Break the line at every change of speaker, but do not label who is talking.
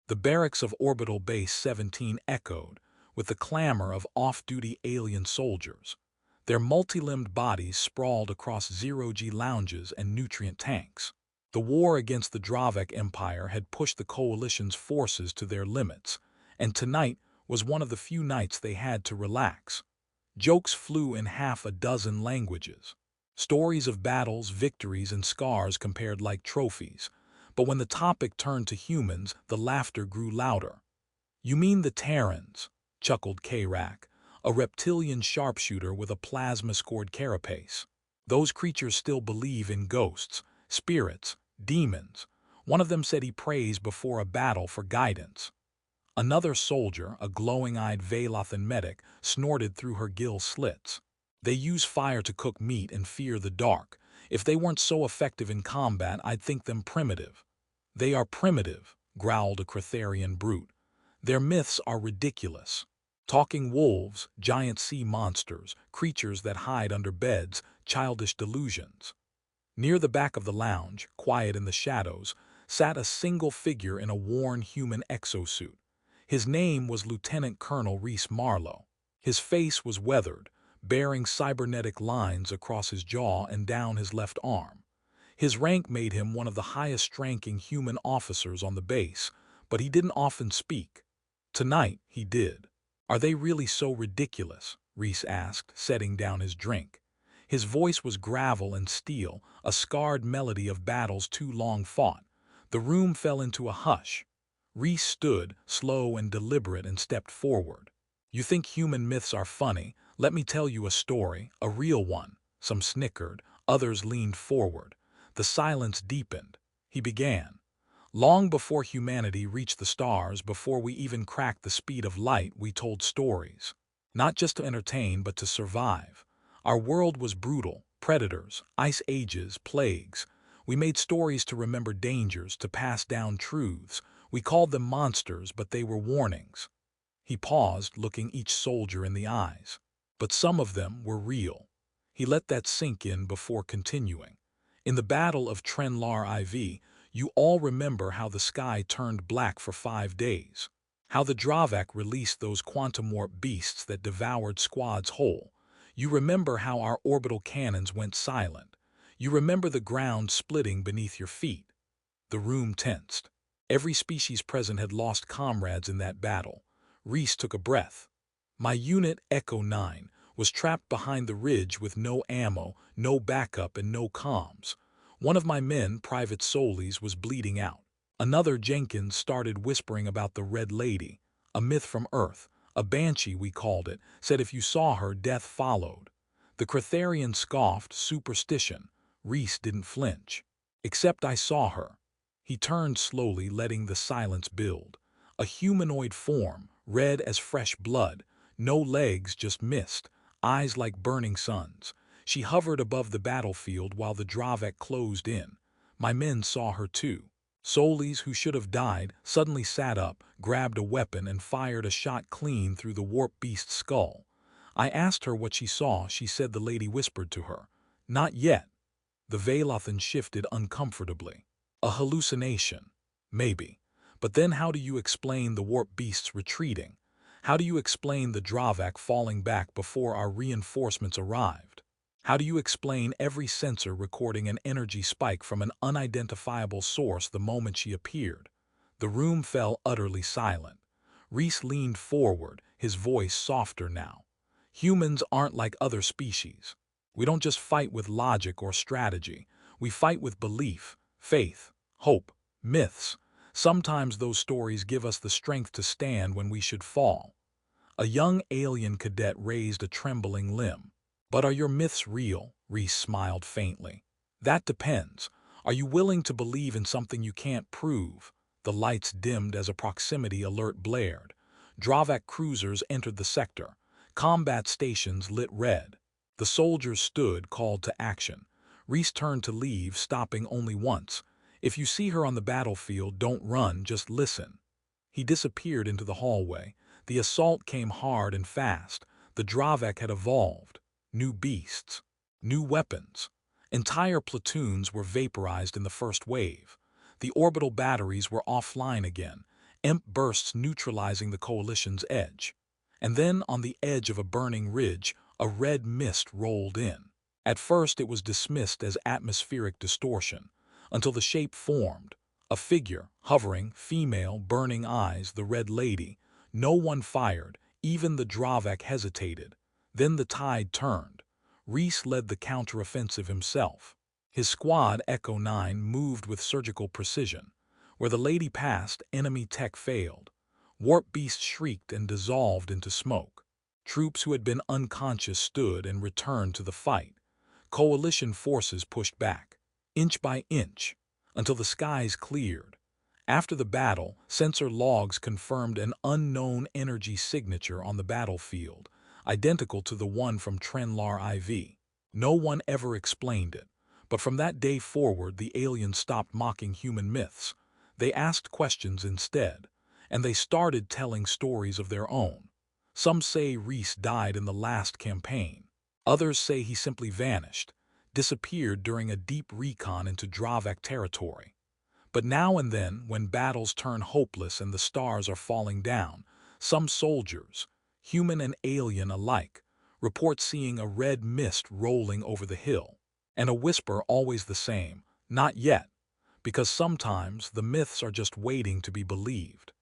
The barracks of Orbital Base 17 echoed with the clamor of off-duty alien soldiers. Their multi-limbed bodies sprawled across zero-G lounges and nutrient tanks. The war against the Dravak Empire had pushed the Coalition's forces to their limits, and tonight was one of the few nights they had to relax. Jokes flew in half a dozen languages. Stories of battles, victories, and scars compared like trophies. But when the topic turned to humans, the laughter grew louder. "You mean the Terrans?" chuckled Krak, a reptilian sharpshooter with a plasma-scored carapace. "Those creatures still believe in ghosts, spirits, demons. One of them said he prays before a battle for guidance." Another soldier, a glowing-eyed Veilothan medic, snorted through her gill slits. "They use fire to cook meat and fear the dark. If they weren't so effective in combat, I'd think them primitive." "They are primitive," growled a Cretharian brute. "Their myths are ridiculous. Talking wolves, giant sea monsters, creatures that hide under beds, childish delusions." Near the back of the lounge, quiet in the shadows, sat a single figure in a worn human exosuit. His name was Lieutenant Colonel Reese Marlowe. His face was weathered, bearing cybernetic lines across his jaw and down his left arm. His rank made him one of the highest-ranking human officers on the base, but he didn't often speak. Tonight, he did. "Are they really so ridiculous?" Reese asked, setting down his drink. His voice was gravel and steel, a scarred melody of battles too long fought. The room fell into a hush. Reese stood, slow and deliberate, and stepped forward. "You think human myths are funny? Let me tell you a story, a real one." Some snickered, others leaned forward. The silence deepened. He began. "Long before humanity reached the stars, before we even cracked the speed of light, we told stories. Not just to entertain, but to survive. Our world was brutal, predators, ice ages, plagues. We made stories to remember dangers, to pass down truths. We called them monsters, but they were warnings." He paused, looking each soldier in the eyes. "But some of them were real." He let that sink in before continuing. "In the Battle of Trenlar IV, you all remember how the sky turned black for 5 days. How the Dravak released those quantum warp beasts that devoured squads whole. You remember how our orbital cannons went silent. You remember the ground splitting beneath your feet." The room tensed. Every species present had lost comrades in that battle. Reese took a breath. "My unit, Echo 9, was trapped behind the ridge with no ammo, no backup, and no comms. One of my men, Private Solis, was bleeding out. Another, Jenkins, started whispering about the Red Lady, a myth from Earth, a banshee we called it, said if you saw her, death followed." The Cretharian scoffed, "Superstition." Reese didn't flinch. "Except I saw her." He turned slowly, letting the silence build. A humanoid form, red as fresh blood, no legs, just mist, eyes like burning suns. She hovered above the battlefield while the Dravak closed in. My men saw her too. Solis, who should have died, suddenly sat up, grabbed a weapon, and fired a shot clean through the warp beast's skull. I asked her what she saw. She said the lady whispered to her. "Not yet." The Veilothan shifted uncomfortably. "A hallucination. Maybe. But then how do you explain the warp beasts retreating? How do you explain the Dravak falling back before our reinforcements arrived? How do you explain every sensor recording an energy spike from an unidentifiable source the moment she appeared?" The room fell utterly silent. Reese leaned forward, his voice softer now. "Humans aren't like other species. We don't just fight with logic or strategy. We fight with belief, faith, hope, myths. Sometimes those stories give us the strength to stand when we should fall." A young alien cadet raised a trembling limb. "But are your myths real?" Reese smiled faintly. "That depends. Are you willing to believe in something you can't prove?" The lights dimmed as a proximity alert blared. Dravak cruisers entered the sector. Combat stations lit red. The soldiers stood, called to action. Reese turned to leave, stopping only once. "If you see her on the battlefield, don't run, just listen." He disappeared into the hallway. The assault came hard and fast. The Dravak had evolved. New beasts. New weapons. Entire platoons were vaporized in the first wave. The orbital batteries were offline again. imp bursts neutralizing the coalition's edge. And then, on the edge of a burning ridge, a red mist rolled in. At first it was dismissed as atmospheric distortion, until the shape formed. A figure, hovering, female, burning eyes, the Red Lady. No one fired, even the Dravak hesitated. Then the tide turned. Reese led the counteroffensive himself. His squad, Echo 9, moved with surgical precision. Where the lady passed, enemy tech failed. Warp beasts shrieked and dissolved into smoke. Troops who had been unconscious stood and returned to the fight. Coalition forces pushed back, inch by inch, until the skies cleared. After the battle, sensor logs confirmed an unknown energy signature on the battlefield, identical to the one from Trenlar IV. No one ever explained it, but from that day forward the aliens stopped mocking human myths. They asked questions instead, and they started telling stories of their own. Some say Reese died in the last campaign. Others say he simply vanished, disappeared during a deep recon into Dravak territory. But now and then, when battles turn hopeless and the stars are falling down, some soldiers, human and alien alike, report seeing a red mist rolling over the hill. And a whisper always the same, "Not yet," because sometimes the myths are just waiting to be believed.